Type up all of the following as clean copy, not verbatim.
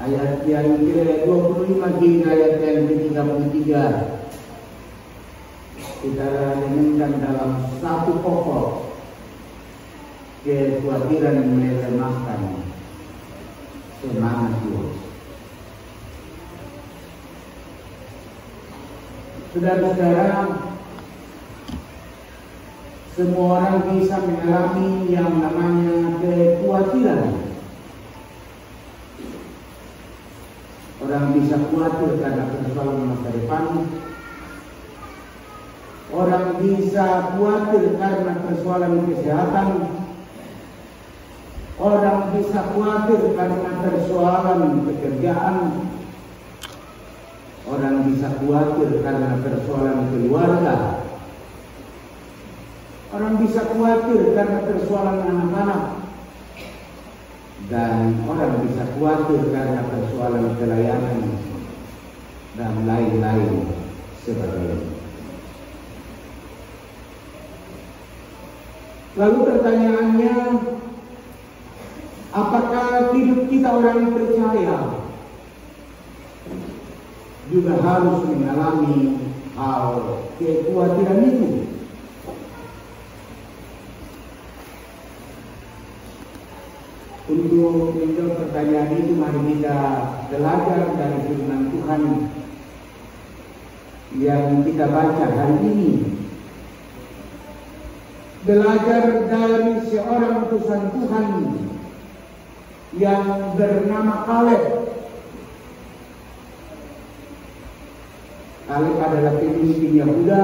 ayat yang ke-25 hingga ayat yang ke-33 kita renungkan dalam satu pokok kekhawatiran melemahkan semangat Tuhan. Saudara-saudara, semua orang bisa mengalami yang namanya kekhawatiran. Orang bisa khawatir karena persoalan masa depan. Orang bisa khawatir karena persoalan kesehatan. Orang bisa khawatir karena persoalan pekerjaan. Orang bisa khawatir karena persoalan keluarga. Orang bisa khawatir karena persoalan anak-anak. Dan orang bisa khawatir karena persoalan pelayanan dan lain-lain sebagainya. Lalu pertanyaannya, apakah hidup kita orang percaya juga harus mengalami hal kekhawatiran itu? Untuk menjawab pertanyaan itu, mari kita belajar dari firman Tuhan yang kita baca hari ini. Belajar dari seorang utusan Tuhan yang bernama Kaleb. Kaleb adalah pemimpin Yehuda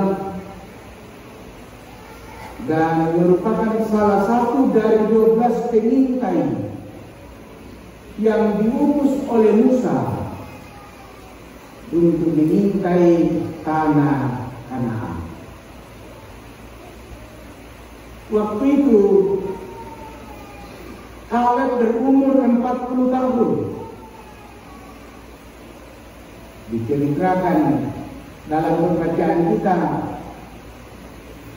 dan merupakan salah satu dari 12 pengintai yang diutus oleh Musa untuk mengintai tanah Kanaan. Waktu itu Kaleb berumur 40 tahun. Diceritakan dalam pembacaan kita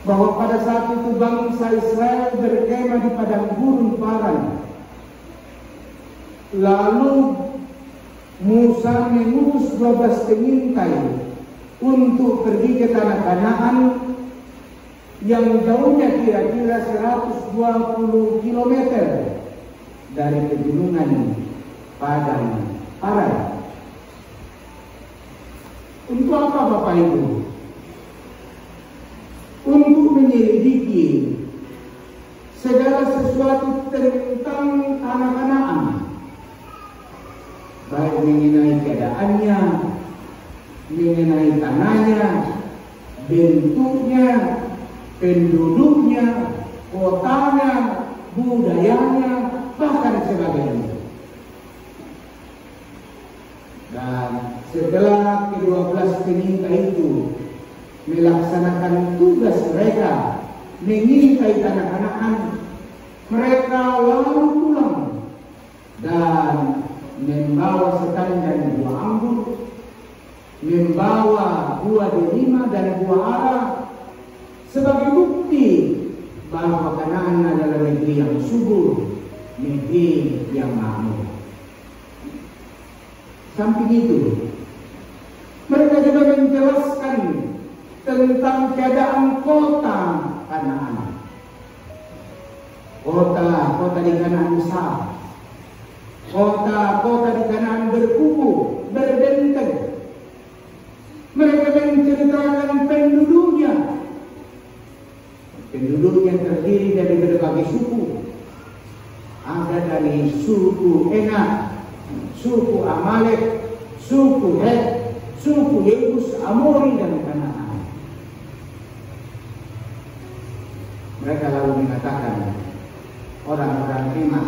bahwa pada saat itu bangsa Israel berkemah di padang gurun Paran. Lalu Musa mengutus 12 pengintai untuk pergi ke tanah Kanaan yang jauhnya kira-kira 120 km dari pegunungan padang Paran. Untuk apa Bapak Ibu? Untuk menyelidiki segala sesuatu tentang tanah Kanaan, baik mengenai keadaannya, mengenai tanahnya, bentuknya, penduduknya, kotanya, budayanya, bahkan sebagainya. Dan setelah ke-12 pengintai itu melaksanakan tugas mereka mengintai tanah Kanaan, mereka lalu pulang dan membawa setandan buah anggur, membawa buah delima dan buah ara sebagai bukti bahwa Kanaan adalah negeri yang subur, negeri yang makmur. Samping itu, mereka juga menjelaskan tentang keadaan kota Kanaan. Kota di Kanaan besar. Kota di Kanaan berkubu, berbenteng. Mereka menceritakan penduduknya. Penduduknya terdiri dari berbagai suku. Ada dari suku Enak, suku Amalek, suku Het, suku Yebus, Amori, dan Kanaan. Mereka lalu mengatakan orang-orang Enak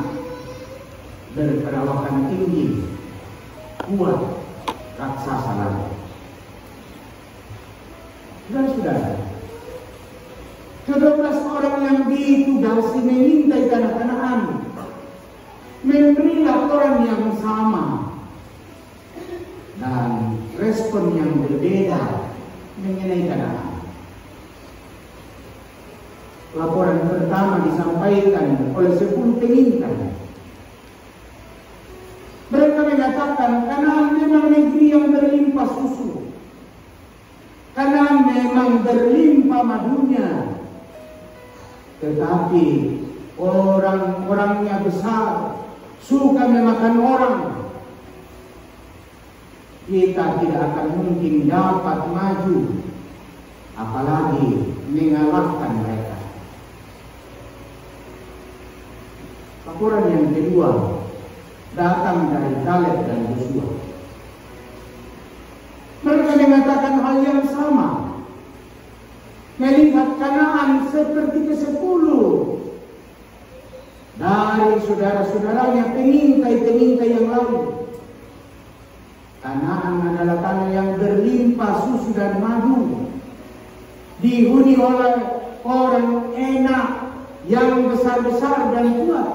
berperawakan tinggi, kuat, raksasa laut. Saudara-saudara, 12 orang yang ditugasi mengintai tanah Kanaan memberi laporan yang sama dan respon yang berbeda mengenai Kanaan. Laporan pertama disampaikan oleh 10 pengintai. Mereka mengatakan katakan Kanaan memang negeri yang berlimpah susu, Kanaan memang berlimpah madunya, tetapi orang-orangnya besar, suka memakan orang. Kita tidak akan mungkin dapat maju, apalagi mengalahkan mereka. Laporan yang kedua datang dari Kaleb dan Yosua. Mereka mengatakan hal yang sama. Melihat Kanaan seperti ke-10 dari saudara-saudaranya, pengintai-pengintai yang lain. Kanaan adalah tanah yang berlimpah susu dan madu, dihuni oleh orang enak yang besar-besar dan kuat.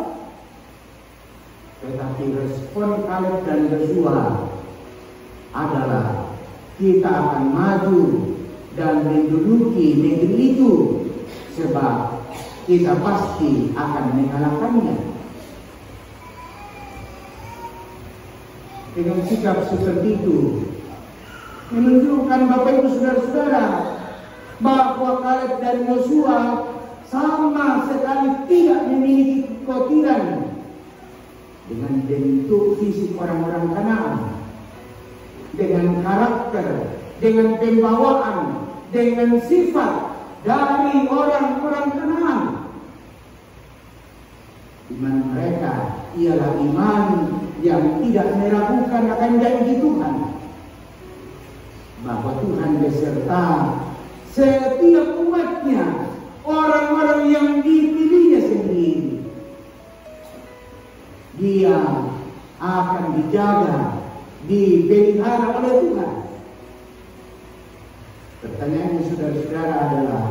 Tetapi respon Kaleb dan Yosua adalah kita akan maju dan menduduki negeri itu, sebab kita pasti akan mengalahkannya. Dengan sikap seperti itu menunjukkan Bapak Ibu Saudara-saudara bahwa Kaleb dan Yosua sama sekali tidak memiliki kekhawatiran dengan bentuk fisik orang-orang Kanaan, dengan karakter, dengan pembawaan, dengan sifat dari orang-orang Kanaan. Iman mereka ialah iman yang tidak meragukan akan janji Tuhan, bahwa Tuhan beserta setiap umatnya, orang-orang yang dipilihnya sendiri. Dia akan dijaga, dipelihara oleh Tuhan. Pertanyaannya saudara-saudara adalah,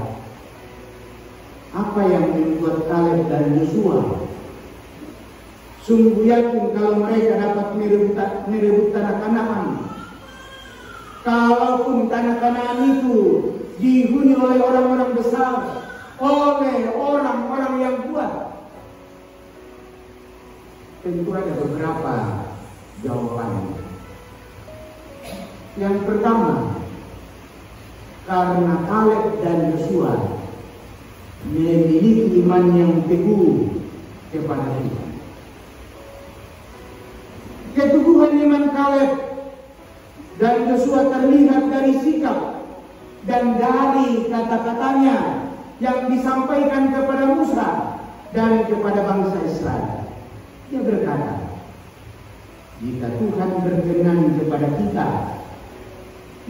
apa yang membuat Kaleb dan Yosua sungguh yakin kalau mereka dapat merebut tanah Kanaan? Kalaupun tanah Kanaan itu dihuni oleh orang-orang besar, oleh orang-orang yang kuat, tentu ada beberapa jawabannya. Yang pertama, karena Kaleb dan Yosua memiliki iman yang teguh kepada Tuhan. Keteguhan iman Kaleb dan Yosua terlihat dari sikap dan dari kata-katanya yang disampaikan kepada Musa dan kepada bangsa Israel. Dia berkata, jika Tuhan berkenan kepada kita,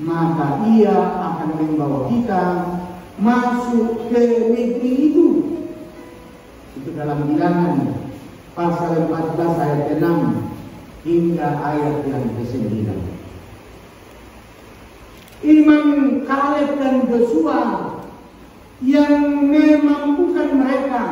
maka Ia akan membawa kita masuk ke negeri itu. Itu dalam Bilangan pasal 14 ayat 6 hingga ayat yang ke-9. Iman Kaleb dan Yosua yang memampukan mereka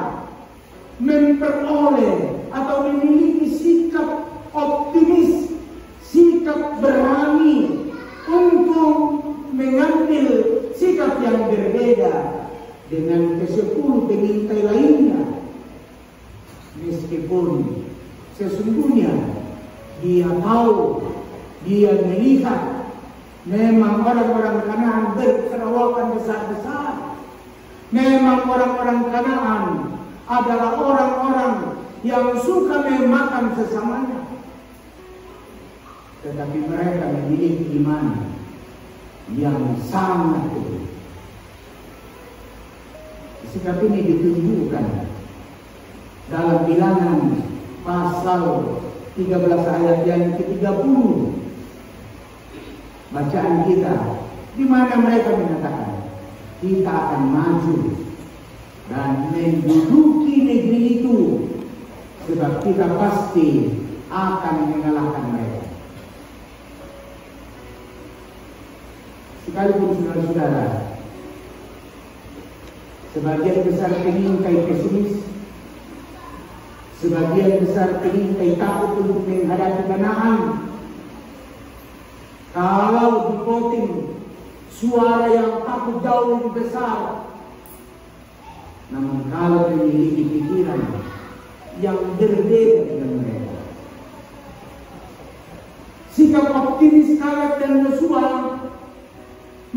memperoleh atau memiliki sikap optimis, sikap berani untuk mengambil sikap yang berbeda dengan ke-10 pengintai lainnya. Meskipun sesungguhnya dia tahu, dia melihat memang orang-orang Kanaan berperawakan besar-besar. Memang orang-orang Kanaan adalah orang-orang yang suka memakan sesamanya. Tetapi mereka memiliki iman yang sangat teguh. Sikap ini ditunjukkan dalam Bilangan pasal 13 ayat yang ke-30. Bacaan kita, di mana mereka mengatakan, kita akan maju dan menduduki negeri itu, sebab kita pasti akan mengalahkan mereka. Sekalipun saudara-saudara, sebagian besar pengintai pesimis, sebagian besar pengintai takut untuk menghadapi Kanaan. Kalau dipoting suara yang takut jauh lebih besar, namun kalau memiliki pikiran yang berbeda dengan mereka, Sikap optimis Kaleb dan Yosua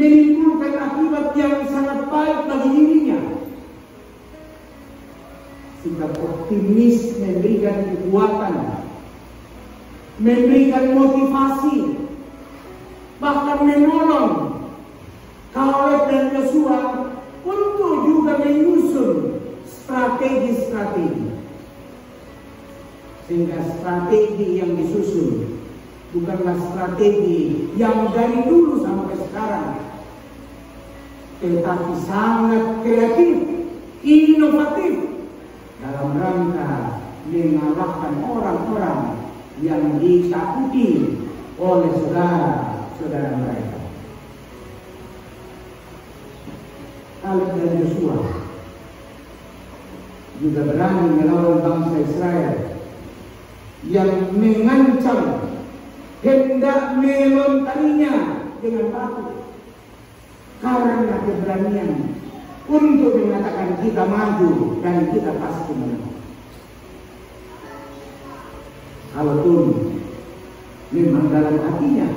menimbulkan akibat yang sangat baik bagi dirinya. Sikap optimis memberikan kekuatan, memberikan motivasi, bahkan menolong Kaleb dan Yosua untuk juga menyusun strategi-strategi. Sehingga strategi yang disusun bukanlah strategi yang dari dulu sampai sekarang, tetapi sangat kreatif, inovatif dalam rangka mengalahkan orang-orang yang ditakuti oleh saudara-saudara mereka. Kaleb dan Yosua juga berani melawan bangsa Israel yang mengancam hendak melontarinya dengan batu, karena keberanian untuk mengatakan kita maju dan kita pasti menang. Kalaupun memang dalam hatinya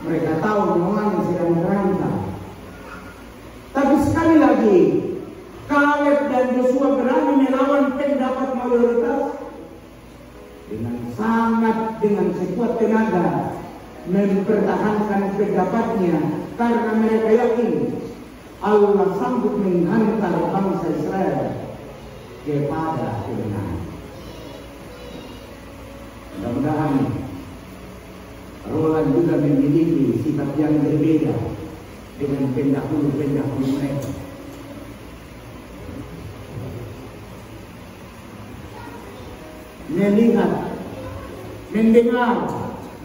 mereka tahu lawan sedang terancam, tapi sekali lagi Kaleb dan Yosua berani melawan pendapat mayoritas dengan sekuat tenaga mempertahankan pendapatnya, karena mereka yakin Allah sanggup menghantar bangsa Israel kepada kebenaran. Mudah-mudahan Roland juga memiliki sikap yang berbeda dengan pendahulu-pendahulu mereka. Melihat, mendengar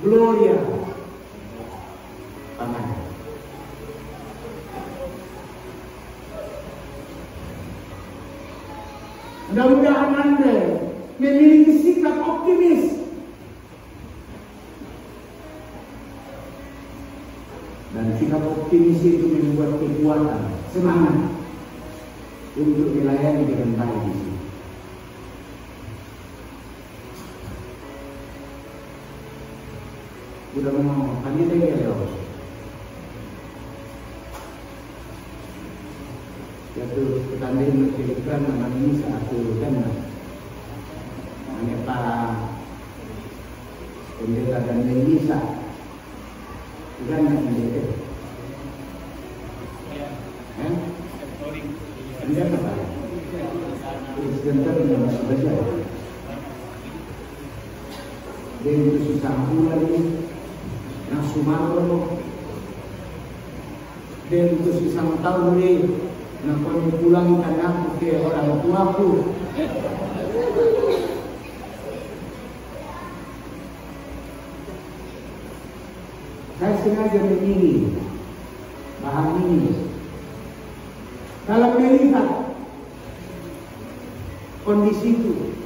Gloria Pangan. Mudah-mudahan Anda memiliki sikap optimis dan sikap optimis itu membuat kekuatan, semangat untuk melayani dengan baik di sini. Udah ngomong, kami lagi ya, yaitu petandai menjadikan nama ini satu dan hanya Pak Pendeta dan Melisa dan pendeta. Anda apa? Kristen yang masih belajar. Dan itu susah lagi. Nah, Sumarno dan itu susah tahu nih. Nah, kalau pulangkan aku ke orang tuaku. Saya sengaja memilih bahan ini. Kalau melihat kondisi itu,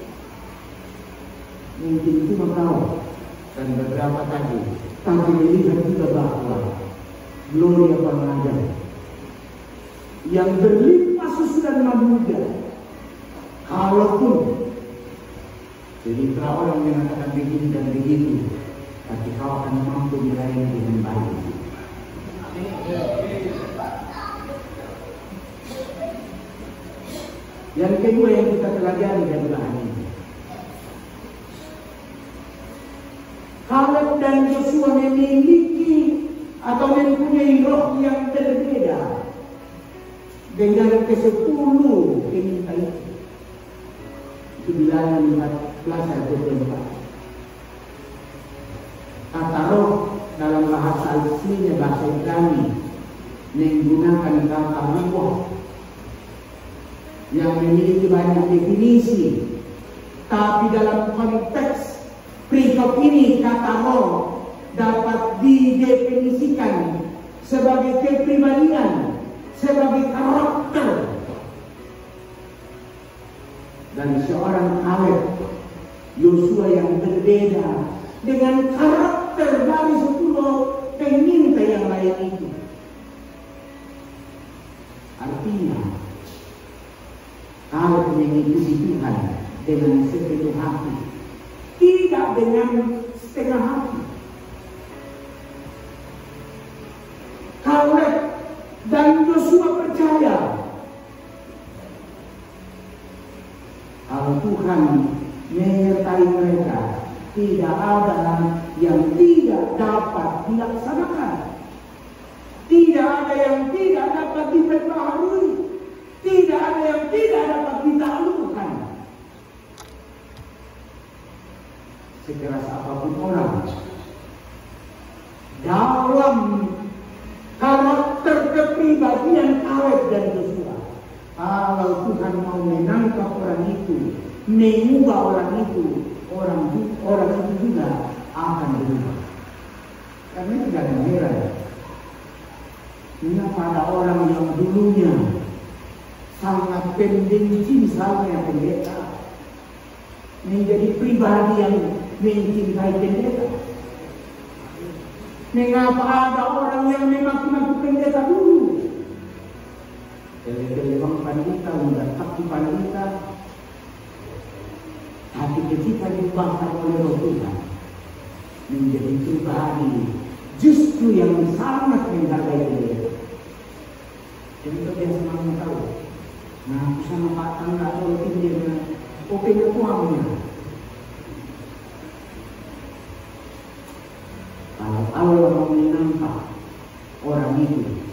mungkin cuma kau dan beberapa tadi, tapi melihat juga bahwa Gloria Pangan yang berlimpah susu dan muda, kalaupun jadi orang mengatakan begini dan begitu, tapi kau akan mampu melayani dengan baik. Yang kedua yang kita pelajari dari bahan ini, Kaleb dan Yosua memiliki atau mempunyai roh yang berbeda dengan ke-10 peminta itu. Itu Bilangan 14 ayat 24. Kata roh dalam bahasa aslinya, bahasa Ibrani, menggunakan kata ruah yang memiliki banyak definisi, tapi dalam konteks perikop ini kata roh dapat didefinisikan sebagai kepribadian, sebagai karakter. Dan seorang Kaleb Yosua yang berbeda dengan karakter dari 10 peminta yang lain itu. Artinya Kaleb mengikuti Tuhan dengan sepenuh hati, tidak dengan setengah hati. Tuhan menyertai mereka. Tidak ada yang tidak dapat dilaksanakan. Tidak ada yang tidak dapat diperbaharui. Tidak ada yang tidak dapat ditaklukkan. Sekeras apapun orang, dalam karakter kepribadian Kaleb dan Yosua, kalau Tuhan mau menangkap orang itu, mengubah orang itu, orang itu juga akan berubah. Karena tidak ada heran. Mengapa ada orang yang dulunya sangat membenci misalnya pendeta, menjadi pribadi yang mencintai pendeta. Mengapa ada orang yang memaki-maki pendeta dulu? Telepon panita, mendapat panita, tapi ketika diubahkan oleh Roh Tuhan menjadi pribadi justru yang sangat menghargai pendeta. Jadi dia semuanya tahu. Nah, aku sama Pak Tangga kalau dia opini tuangnya. Kalau Allah mau menangkap orang itu,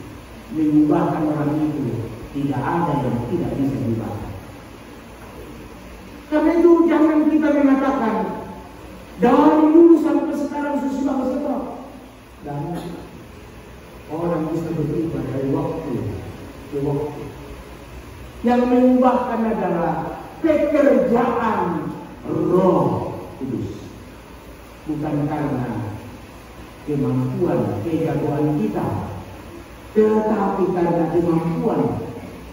mengubahkan orang itu, tidak ada yang tidak bisa diubahkan. Karena itu jangan kita mengatakan dari dulu sampai sekarang sesudah. Dan orang bisa berubah dari waktu ke waktu. Yang mengubahkan adalah pekerjaan Roh Kudus, bukan karena kemampuan, kejagoan kita, tetapi karena kemampuan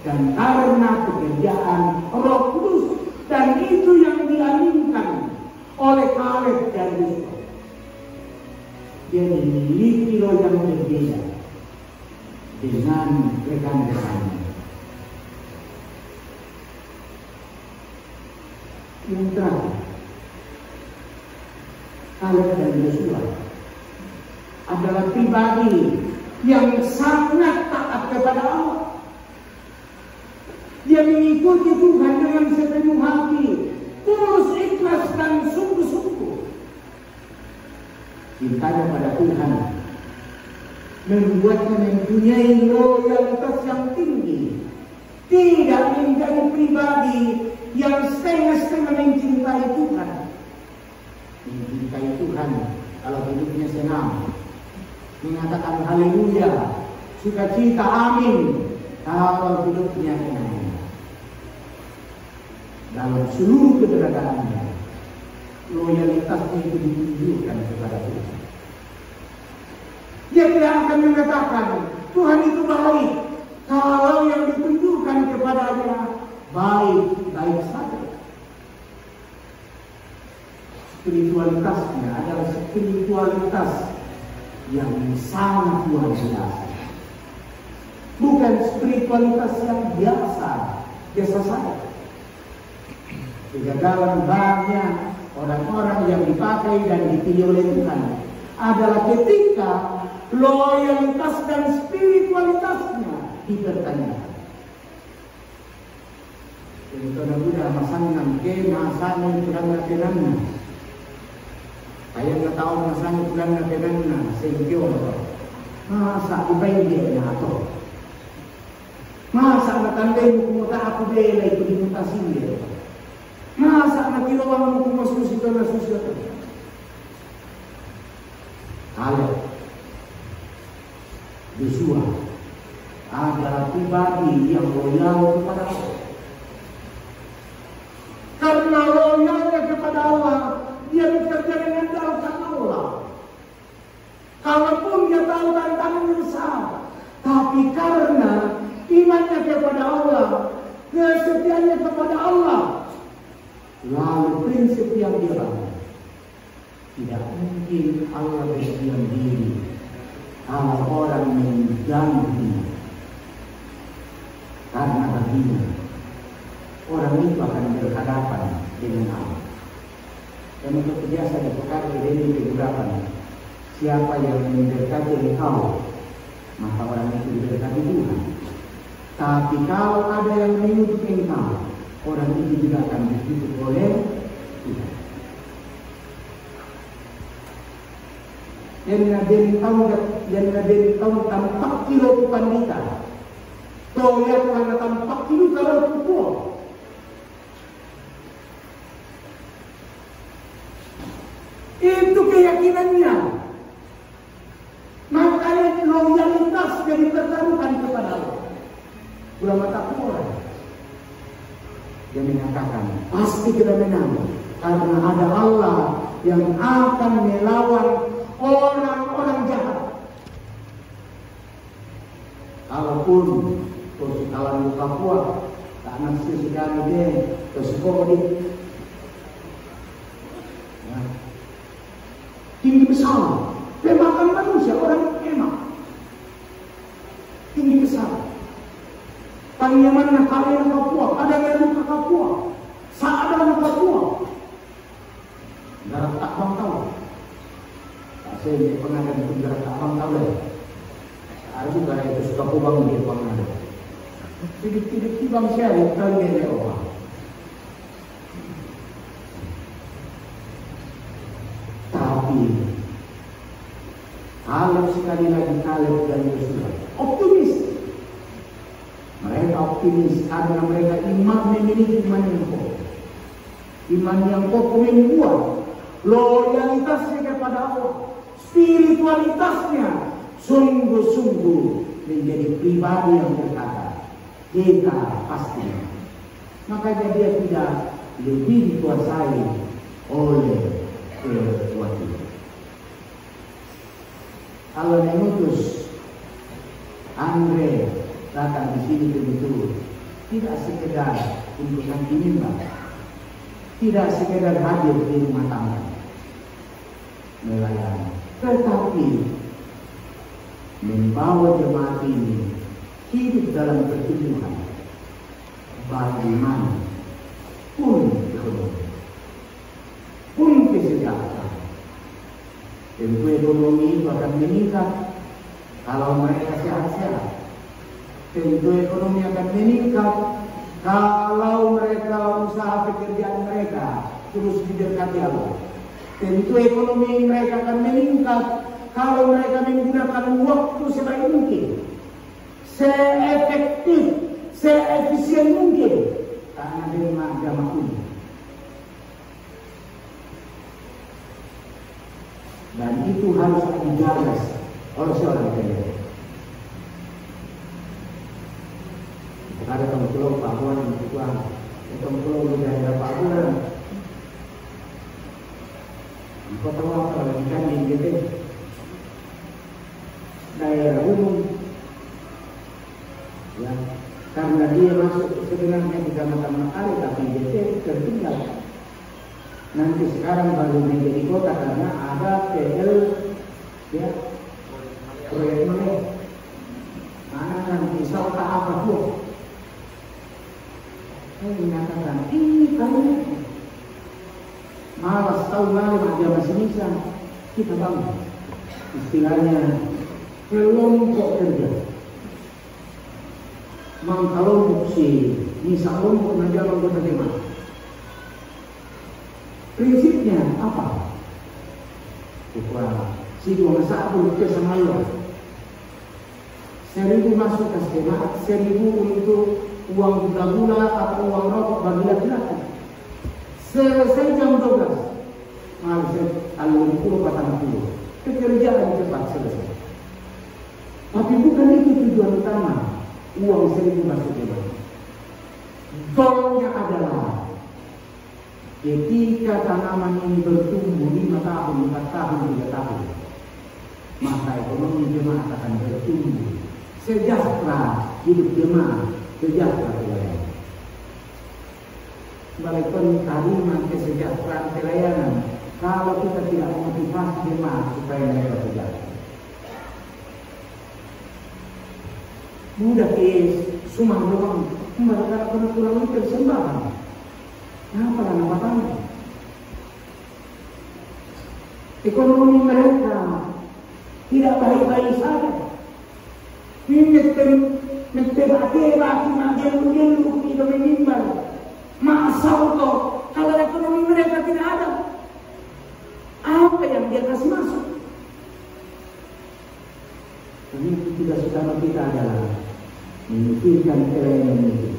dan karena pekerjaan Roh Kudus. Dan itu yang dialihkan oleh Kaleb dan Yosua. Dia memiliki roh yang berbeda dengan rekan-rekannya. Yang terakhir, Kaleb dan Yosua adalah pribadi yang sangat taat kepada Allah. Dia mengikuti Tuhan dengan sepenuh hati, tulus, ikhlas dan sungguh-sungguh. Cintanya pada Tuhan membuatnya mempunyai loyalitas yang tinggi. Tidak menjadi pribadi yang setengah-setengah mencintai Tuhan. Mencintai Tuhan kalau hidupnya senang, mengatakan haleluya, sukacita, amin. Kalau hidupnya senang, dalam seluruh keberadaannya, loyalitasnya itu ditunjukkan kepada Tuhan. Dia tidak akan mengatakan Tuhan itu baik kalau yang ditunjukkan kepadanya baik saja. Spiritualitasnya adalah spiritualitas yang sangat luar biasa. Bukan spiritualitas yang biasa saja. Kegagalan banyak orang-orang yang dipakai dan dipilih oleh Tuhan adalah ketika loyalitas dan spiritualitasnya dipertanyakan. Jadi kalau sudah masangan ke masanya pulang-pulang, saya nggak tahu masanya pulang-pulang, sehingga masa dibayar atau masa natandai mo kung ako bela ito dimutasin dia. Masa nakilawan mo kung masusito na susito. Kaleb, Yosua adalah pribadi yang loyal kepada Allah. Karena loyalnya kepada Allah, dia bekerja mengandalkan Allah. Kalaupun dia tahu tantangan besar, tapi karena imannya kepada Allah, kesetiaannya kepada Allah, lalu prinsip yang dia bangun, tidak mungkin Allah berdiam diri kalau orang mengganggu. Karena baginya orang itu akan berhadapan dengan Allah. Dan untuk biasa diperkara ini kegerapan, siapa yang mendekati engkau, maka orang itu mendekati Tuhan. Tapi kalau ada yang menutup engkau, orang itu juga akan dihidup oleh Tuhan. Yang dari tahu tampak kilo tu pandita, toya karena tampak kilo kalau tu. Itu keyakinannya. Makanya loyalitas yang ditertaruhkan kepada Allah. Ulama takwa yang menyatakan pasti kita menang karena ada Allah yang akan melawan orang-orang jahat. Kalaupun kalau di Papua tak nasi sekali deh ke sekolah tinggi besar, pemakan manusia orang emak tinggi besar. Panyaman nak kalian Papua, ada yang ke Papua, saat ada Papua, darah tak bang tahu. Saya pernah ada di darah tak bang tahu deh. Ada juga itu suka kubang dia pernah ada. Tidak bang saya kali ini orang. Tapi Kaleb sekali lagi Kaleb dan Yosua optimis. Mereka optimis karena mereka memiliki iman yang kokoh. Iman yang kokoh membuat loyalitasnya kepada Allah, spiritualitasnya sungguh-sungguh menjadi pribadi yang berkata, kita pasti. Makanya dia tidak lebih dikuasai oleh kekuatan. Kalau mengutus Andre datang di sini begitu, tidak sekedar untuk nanti mimbar, tidak sekedar hadir di rumah tangga melayani, tetapi membawa jemaat ini hidup dalam pertumbuhan bagaimana pun ekonomi, pun kesejahteraan. Tentu ekonomi itu akan meningkat kalau mereka sehat-sehat. Tentu ekonomi akan meningkat kalau mereka usaha pekerjaan mereka terus didekati Allah. Tentu ekonomi mereka akan meningkat kalau mereka menggunakan waktu sebaik mungkin, seefektif, seefisien mungkin karena dengan agama ini. Dan itu harus dijaga oleh seorang pendeta. Ada teman-teman Pak Buan yang berjuang, teman-teman di daerah Pak Buan. Kau tahu apa lagi kan di GT daerah umum, ya karena dia masuk sebenarnya di Kecamatan Makari tapi GT tertinggal. Nanti sekarang baru menjadi kota karena ada PL, ya proyek mana? Mana nanti serta apa tuh? Saya menyatakan ini kalian malas tahun lalu dia masih bisa kita bangun istilahnya kelompok kerja mengkelompok si misal kelompok naja anggota jemaat. Prinsipnya apa? Bahwa si dua satu ke sama Allah 1.000 masuk ke jemaat, 1.000 untuk uang gula-gula atau uang rokok bagi laki-laki. Selesai jam 12 malam alun 40 pekerjaan cepat selesai. Tapi bukan itu tujuan utama uang 1.000 masuk jemaat. Goalnya adalah ketika tanaman ini bertumbuh 5 tahun, 4 tahun, 3 tahun, maka ekonomi jemaat akan bertumbuh. Sejahtera hidup jemaat, sejahtera pelayanan. Walaupun kalimat kesejahteraan pelayanan, kalau kita tidak memotivasi jemaat supaya mereka sejahtera, mudah sumang doang, mereka kurang tersembahan. Kenapa nama tanya? Ekonomi mereka tidak baik-baik saja. Ini menteba-teba, kimagel-gel, tidak menimba. Masal toh, kalau ekonomi mereka tidak ada, apa yang dia kasih masuk? Ini tugas utama kita adalah memikirkan elemen itu,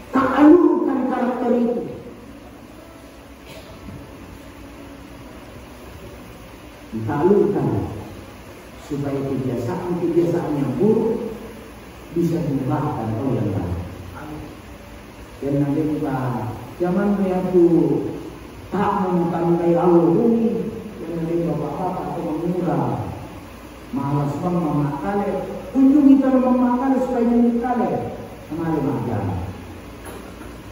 taklukkan karakter itu. Ditaklukkan supaya kebiasaan yang buruk bisa diubahkan oleh yang baik. Dan nanti kita zaman itu tak memandai Allah bumi, dan nanti bapak-bapak atau pemuda malas memakai, kunjungi kalau memakai supaya memakai kembali makan.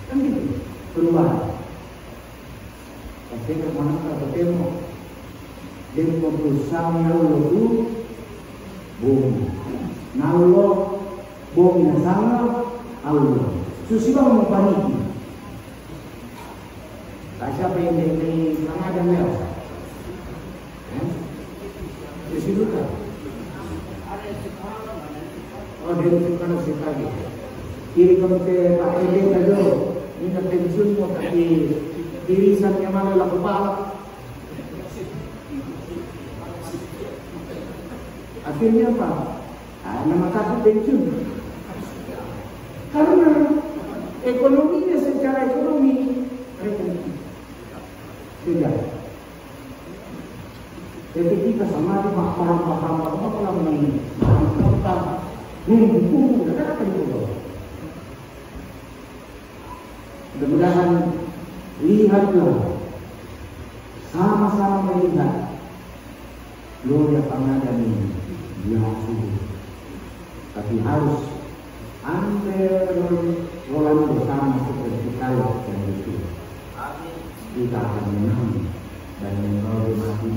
Kan gitu keluar. Tapi kemana kita bertemu dengan berusaha Allah itu bumi, Allah bumi sama Allah. Susah mau paniki. Tak siapa yang dari mana ada mel? Susi luka. Oh dari mana sih lagi? Kiri komite Pak Ede tadi, minta pensiun mau tapi irisan yang mana lah kepala. Akhirnya apa? Nama takut pensiun. Karena ekonominya secara ekonomi tidak. Jadi kita sama di paham apa ini tentang buku tidak ada itu. Mudah-mudahan lihatlah, sama-sama melihat Gloria Pangadan ini dihasil, tapi harus rolan bersama seperti kalau dan itu kita akan menang dan menghormati